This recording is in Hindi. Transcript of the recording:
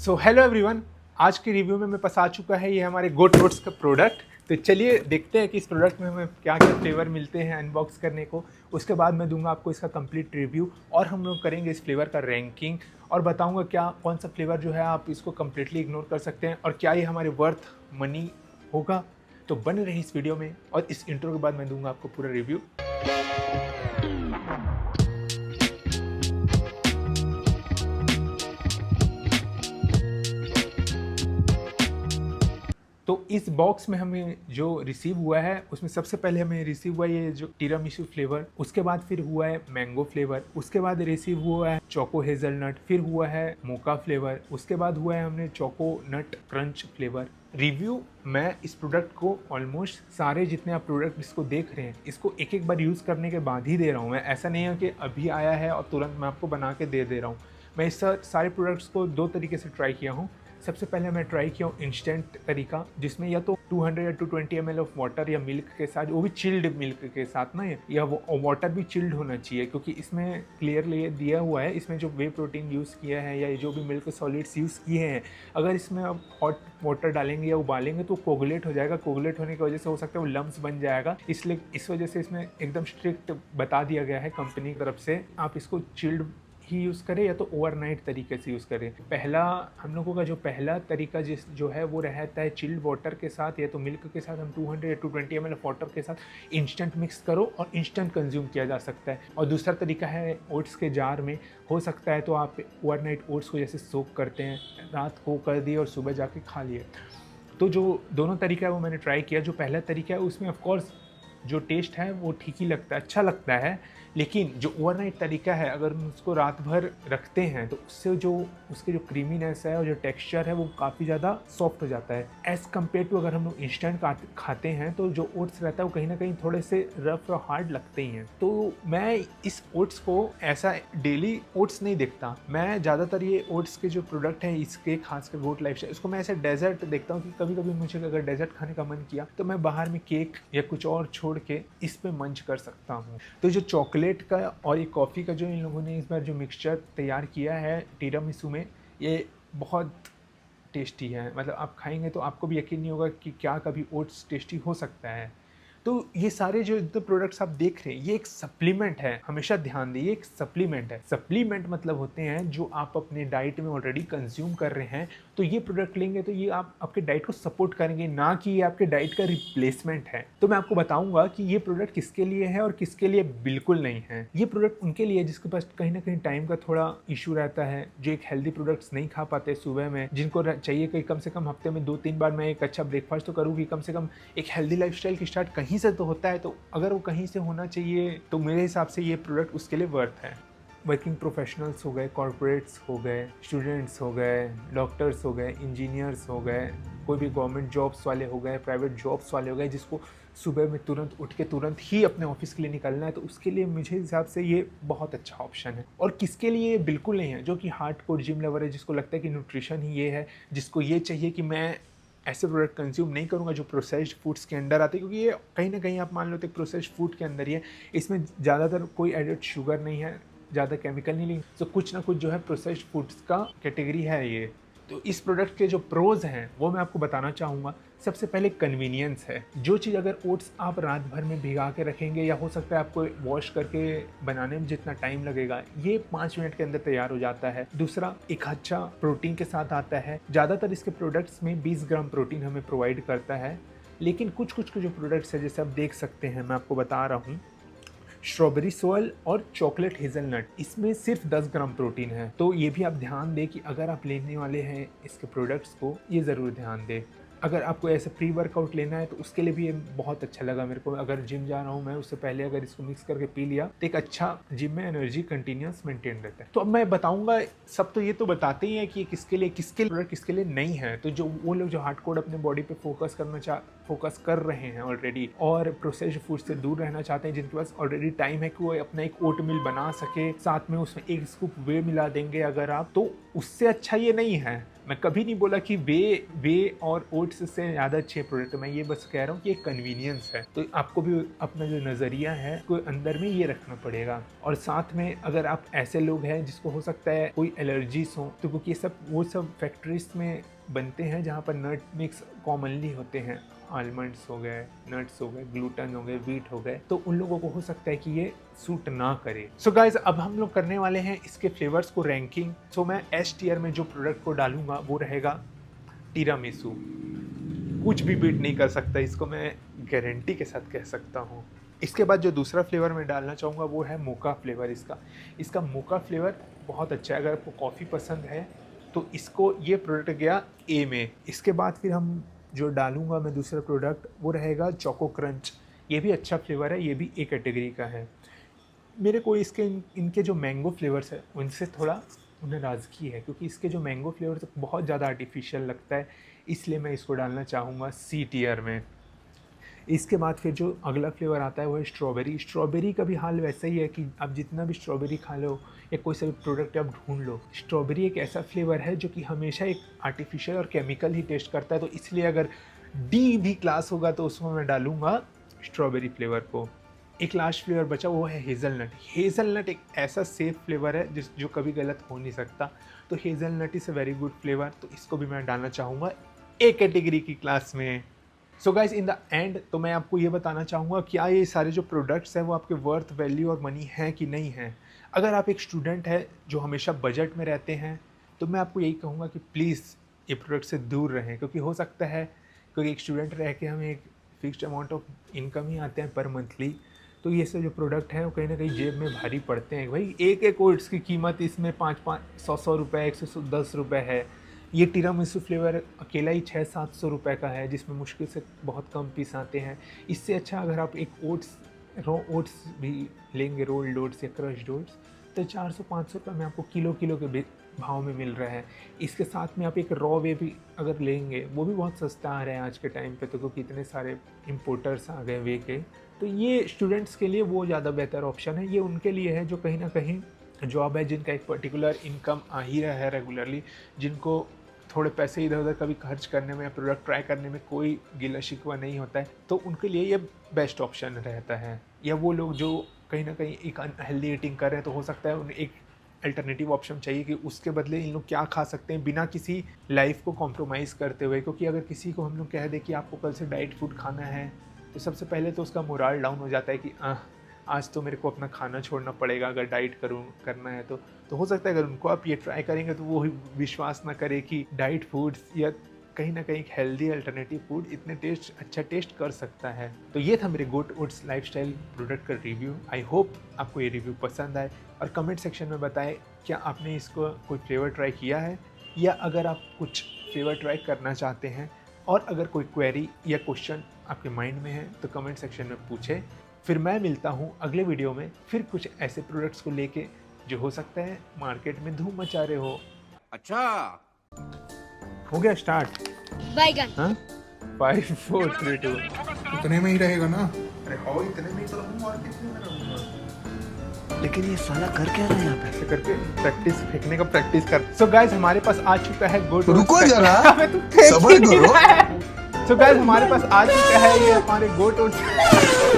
सो हेलो एवरीवन, आज के रिव्यू में मेरे पास आ चुका है ये हमारे गोट ओट्स का प्रोडक्ट। तो चलिए देखते हैं कि इस प्रोडक्ट में हमें क्या क्या फ्लेवर मिलते हैं अनबॉक्स करने को। उसके बाद मैं दूंगा आपको इसका कंप्लीट रिव्यू और हम लोग करेंगे इस फ्लेवर का रैंकिंग और बताऊंगा क्या कौन सा फ्लेवर जो है आप इसको कम्प्लीटली इग्नोर कर सकते हैं और क्या ये हमारे वर्थ मनी होगा। तो बने रही इस वीडियो में और इस इंट्रो के बाद मैं दूंगा आपको पूरा रिव्यू। तो इस बॉक्स में हमें जो रिसीव हुआ है उसमें सबसे पहले हमें रिसीव हुआ ये जो टिरामिसू फ्लेवर, उसके बाद फिर हुआ है मैंगो फ्लेवर, उसके बाद रिसीव हुआ है चोको हेजलनट, फिर हुआ है मोका फ्लेवर, उसके बाद हुआ है हमने चोको नट क्रंच फ्लेवर। रिव्यू मैं इस प्रोडक्ट को ऑलमोस्ट सारे जितने आप प्रोडक्ट इसको देख रहे हैं इसको एक एक बार यूज़ करने के बाद ही दे रहा हूँ। मैं ऐसा नहीं है कि अभी आया है और तुरंत मैं आपको बना के दे रहा हूँ। मैं इस सारे प्रोडक्ट्स को दो तरीके से ट्राई किया हूँ। सबसे पहले मैं ट्राई किया हूँ इंस्टेंट तरीका, जिसमें या तो 200 या 220 ml ऑफ वाटर या मिल्क के साथ, वो भी चिल्ड मिल्क के साथ ना, या वो वाटर भी चिल्ड होना चाहिए क्योंकि इसमें क्लियरली ये दिया हुआ है इसमें जो वे प्रोटीन यूज़ किया है या जो भी मिल्क सॉलिड्स यूज़ किए हैं, अगर इसमें आप हॉट वाटर डालेंगे या उबालेंगे तो कोगुलेट हो जाएगा। कोगुलेट होने की वजह से हो सकता है वो लम्स बन जाएगा, इसलिए इस वजह से इसमें एकदम स्ट्रिक्ट बता दिया गया है कंपनी की तरफ से आप इसको चिल्ड ही यूज़ करें या तो ओवरनाइट तरीके से यूज़ करें। पहला हम लोगों का जो पहला तरीका जो है वो रहता है चिल्ड वाटर के साथ या तो मिल्क के साथ, हम 200 या 220 ml ऑफ वाटर के साथ इंस्टेंट मिक्स करो और इंस्टेंट कंज्यूम किया जा सकता है। और दूसरा तरीका है ओट्स के जार में, हो सकता है तो आप ओवरनाइट ओट्स को जैसे सोक करते हैं, रात को कर दिए और सुबह जाके खा लिए। तो जो दोनों तरीका है वो मैंने ट्राई किया। जो पहला तरीका है उसमें ऑफकोर्स जो टेस्ट है वो ठीक ही लगता है, अच्छा लगता है, लेकिन जो ओवरनाइट तरीका है अगर हम उसको रात भर रखते हैं तो उससे जो उसके जो क्रीमीनेस है और जो टेक्सचर है वो काफ़ी ज़्यादा सॉफ्ट हो जाता है एज़ कम्पेयर टू अगर हम लोग इंस्टेंट खाते हैं तो जो ओट्स रहता है वो कहीं ना कहीं थोड़े से रफ और हार्ड लगते ही हैं। तो मैं इस ओट्स को ऐसा डेली ओट्स नहीं देखता, मैं ज़्यादातर ये ओट्स के जो प्रोडक्ट है इसके खासकर गोट लाइफस्टाइल, इसको मैं ऐसे डेजर्ट देखता हूँ कि कभी कभी मुझे अगर डेजर्ट खाने का मन किया तो मैं बाहर में केक या कुछ और छोड़ के इस पे मंच कर सकता हूँ। तो जो चॉकलेट का और ये कॉफ़ी का जो इन लोगों ने इस बार जो मिक्सचर तैयार किया है टिरामिसू में, ये बहुत टेस्टी है। मतलब आप खाएंगे तो आपको भी यकीन नहीं होगा कि क्या कभी ओट्स टेस्टी हो सकता है। तो ये सारे जो प्रोडक्ट्स आप देख रहे हैं ये एक सप्लीमेंट है, हमेशा ध्यान दें, ये एक सप्लीमेंट है। सप्लीमेंट मतलब होते हैं जो आप अपने डाइट में ऑलरेडी कंज्यूम कर रहे हैं, तो ये प्रोडक्ट लेंगे तो ये आप आपके डाइट को सपोर्ट करेंगे, ना कि ये आपके डाइट का रिप्लेसमेंट है। तो मैं आपको बताऊंगा कि ये प्रोडक्ट किसके लिए है और किसके लिए बिल्कुल नहीं है। ये प्रोडक्ट उनके लिए जिसके पास कहीं ना कहीं टाइम का थोड़ा इशू रहता है, जो एक हेल्दी प्रोडक्ट्स नहीं खा पाते सुबह में, जिनको चाहिए कि कम से कम हफ्ते में 2-3 बार मैं एक अच्छा ब्रेकफास्ट तो करूँ कि कम से कम एक हेल्दी लाइफस्टाइल की स्टार्ट कहीं से तो होता है। तो अगर वो कहीं से होना चाहिए तो मेरे हिसाब से ये प्रोडक्ट उसके लिए वर्थ है। वर्किंग प्रोफेशनल्स हो गए, कॉर्पोरेट्स हो गए, स्टूडेंट्स हो गए, डॉक्टर्स हो गए, इंजीनियर्स हो गए, कोई भी गवर्नमेंट जॉब्स वाले हो गए, प्राइवेट जॉब्स वाले हो गए, जिसको सुबह में तुरंत उठ के तुरंत ही अपने ऑफिस के लिए निकलना है, तो उसके लिए मुझे हिसाब से ये बहुत अच्छा ऑप्शन है। और किसके लिए ये बिल्कुल नहीं है, जो कि हार्डकोर जिम लवर है, जिसको लगता है कि न्यूट्रिशन ही ये है, जिसको ये चाहिए कि मैं ऐसे प्रोडक्ट कंज्यूम नहीं करूँगा जो प्रोसेस्ड फूड्स के अंदर आते हैं, क्योंकि ये कहीं ना कहीं आप मान लो तो एक प्रोसेस्ड फूड के अंदर ही है। इसमें ज़्यादातर कोई एडेड शुगर नहीं है, ज़्यादा केमिकल नहीं, तो कुछ ना कुछ जो है प्रोसेस्ड फूड्स का कैटेगरी है ये। तो इस प्रोडक्ट के जो प्रोज हैं वो मैं आपको बताना चाहूँगा। सबसे पहले कन्वीनियंस है। जो चीज़ अगर ओट्स आप रात भर में भिगा के रखेंगे या हो सकता है आपको वॉश करके बनाने में जितना टाइम लगेगा, ये 5 मिनट के अंदर तैयार हो जाता है। दूसरा, एक अच्छा प्रोटीन के साथ आता है। ज़्यादातर इसके प्रोडक्ट्स में 20 ग्राम प्रोटीन हमें प्रोवाइड करता है, लेकिन कुछ कुछ के जो प्रोडक्ट्स है जैसे आप देख सकते हैं, मैं आपको बता रहा हूँ, स्ट्रॉबेरी सोयल और चॉकलेट हेजलनट, इसमें सिर्फ 10 ग्राम प्रोटीन है। तो ये भी आप ध्यान दें कि अगर आप लेने वाले हैं इसके प्रोडक्ट्स को, ये ज़रूर ध्यान दें। अगर आपको ऐसे प्री वर्कआउट लेना है तो उसके लिए भी ये बहुत अच्छा लगा मेरे को। अगर जिम जा रहा हूँ मैं, उससे पहले अगर इसको मिक्स करके पी लिया तो एक अच्छा जिम में एनर्जी कंटिन्यूस मेंटेन रहता है। तो अब मैं बताऊंगा, सब तो ये तो बताते ही हैं कि ये किसके लिए, किसके प्रोडक्ट किसके लिए नहीं है। तो जो वो लोग जो हार्डकोर अपने बॉडी पे फोकस कर रहे हैं ऑलरेडी और प्रोसेस्ड फूड से दूर रहना चाहते हैं, जिनके पास ऑलरेडी टाइम है कि वो अपना एक ओट मिल बना सके, साथ में उसमें एक स्कूप वे मिला देंगे अगर आप, तो उससे अच्छा ये नहीं है। मैं कभी नहीं बोला कि वे और ओट्स से ज़्यादा अच्छे प्रोडक्ट, मैं ये बस कह रहा हूँ कि एक कन्वीनियंस है। तो आपको भी अपना जो नज़रिया है कोई अंदर में ये रखना पड़ेगा। और साथ में अगर आप ऐसे लोग हैं जिसको हो सकता है कोई एलर्जीज हो, तो क्योंकि वो सब फैक्ट्रीज में बनते हैं जहाँ पर नट मिक्स कॉमनली होते हैं, आलमंड्स हो गए, नट्स हो गए, ग्लूटन हो गए, व्हीट हो गए, तो उन लोगों को हो सकता है कि ये सूट ना करे। सो गाइज, अब हम लोग करने वाले हैं इसके फ्लेवर्स को रैंकिंग। सो मैं एस टियर में जो प्रोडक्ट को डालूंगा वो रहेगा टीरामिसू। कुछ भी बीट नहीं कर सकता, इसको मैं गारंटी के साथ कह सकता हूँ। इसके बाद जो दूसरा फ्लेवर मैं डालना चाहूँगा वो है मोका फ्लेवर। इसका मोका फ्लेवर बहुत अच्छा है। अगर आपको कॉफ़ी पसंद है तो इसको ये प्रोडक्ट गया ए में। इसके बाद फिर हम जो डालूंगा मैं दूसरा प्रोडक्ट वो रहेगा चोको क्रंच। ये भी अच्छा फ्लेवर है, ये भी ए कैटेगरी का है। मेरे को इनके जो मैंगो फ्लेवर्स है उनसे थोड़ा नाराज़गी है, क्योंकि इसके जो मैंगो फ्लेवर्स बहुत ज़्यादा आर्टिफिशियल लगता है, इसलिए मैं इसको डालना चाहूँगा सी टियर में। इसके बाद फिर जो अगला फ्लेवर आता है वो है स्ट्रॉबेरी। स्ट्रॉबेरी का भी हाल वैसा ही है कि आप जितना भी स्ट्रॉबेरी खा लो या कोई सा भी प्रोडक्ट आप ढूंढ लो, स्ट्रॉबेरी एक ऐसा फ्लेवर है जो कि हमेशा एक आर्टिफिशियल और केमिकल ही टेस्ट करता है। तो इसलिए अगर डी भी क्लास होगा तो उसमें मैं डालूँगा स्ट्रॉबेरी फ्लेवर को। एक लास्ट फ्लेवर बचा वो है हेज़लनट। हेज़लनट एक ऐसा सेफ फ्लेवर है जो कभी गलत हो नहीं सकता। तो hazelnut is a very good flavour, तो इसको भी मैं डालना चाहूँगा ए कैटेगरी की क्लास में। So guys, in the end तो मैं आपको ये बताना चाहूँगा क्या ये सारे जो प्रोडक्ट्स हैं वो आपके वर्थ वैल्यू और मनी हैं कि नहीं हैं। अगर आप एक स्टूडेंट है जो हमेशा बजट में रहते हैं तो मैं आपको यही कहूँगा कि प्लीज़ ये प्रोडक्ट से दूर रहें, क्योंकि हो सकता है क्योंकि एक स्टूडेंट रह के हमें एक फिक्स्ड अमाउंट ऑफ इनकम ही आते हैं पर मंथली, तो ये सब जो प्रोडक्ट हैं वो कहीं ना कहीं जेब में भारी पड़ते हैं। भाई एक ओट्स की कीमत इसमें 500 रुपये, 110 रुपये है। ये टीरामिसू फ्लेवर अकेला ही 600-700 रुपये का है, जिसमें मुश्किल से बहुत कम पीस आते हैं। इससे अच्छा अगर आप एक रॉ ओट्स भी लेंगे, रोल्ड ओट्स या क्रश्ड ओट्स, तो 400-500 रुपये में आपको किलो के भाव में मिल रहा है। इसके साथ में आप एक रॉ वे भी अगर लेंगे वो भी बहुत सस्ता आ रहा है आज के टाइम पे, तो क्योंकि इतने सारे इम्पोर्टर्स आ गए वे के। तो ये स्टूडेंट्स के लिए वो ज़्यादा बेहतर ऑप्शन है। ये उनके लिए है जो कहीं ना कहीं जॉब है, जिनका एक पर्टिकुलर इनकम आ ही रहा है रेगुलरली, जिनको थोड़े पैसे इधर उधर कभी खर्च करने में या प्रोडक्ट ट्राई करने में कोई गिला शिकवा नहीं होता है, तो उनके लिए ये बेस्ट ऑप्शन रहता है। या वो लोग जो कहीं ना कहीं एक अनहेल्दी ईटिंग कर रहे हैं, तो हो सकता है उन्हें एक अल्टरनेटिव ऑप्शन चाहिए कि उसके बदले इन लोग क्या खा सकते हैं बिना किसी लाइफ को कॉम्प्रोमाइज़ करते हुए। क्योंकि अगर किसी को हम लोग कह दें कि आपको कल से डाइट फूड खाना है, तो सबसे पहले तो उसका मोराल डाउन हो जाता है कि आज तो मेरे को अपना खाना छोड़ना पड़ेगा अगर डाइट करना है तो हो सकता है अगर उनको आप ये ट्राई करेंगे तो वो विश्वास ना करे कि डाइट फूड्स या कहीं ना कहीं हेल्दी अल्टरनेटिव फूड इतने अच्छा टेस्ट कर सकता है। तो ये था मेरे गोट ओट्स लाइफस्टाइल प्रोडक्ट का रिव्यू। आई होप आपको ये रिव्यू पसंद आए और कमेंट सेक्शन में बताएं क्या आपने इसको कोई फ्लेवर ट्राई किया है, या अगर आप कुछ फ्लेवर ट्राई करना चाहते हैं और अगर कोई क्वेरी या क्वेश्चन आपके माइंड में है तो कमेंट सेक्शन में पूछें। फिर मैं मिलता हूँ अगले वीडियो में फिर कुछ ऐसे प्रोडक्ट्स को लेके जो हो सकता है मार्केट में धूम मचा रहे हो। अच्छा हो गया स्टार्ट। बैगन। हाँ 5 4 3 2। इतने में ही रहेगा ना? अरे और इतने में तो रहूँगा और कितने में रहूँगा। लेकिन ये साला कर क्या रहा है यहाँ पे? ऐसे करके प्रैक्टिस फेंकने का प्रैक्टिस कर। सो गाइस हमारे पास आ चुका है गोट। रुको जरा, सब्र करो। सो गाइस हमारे पास आ चुका है ये हमारे गोट ओट्स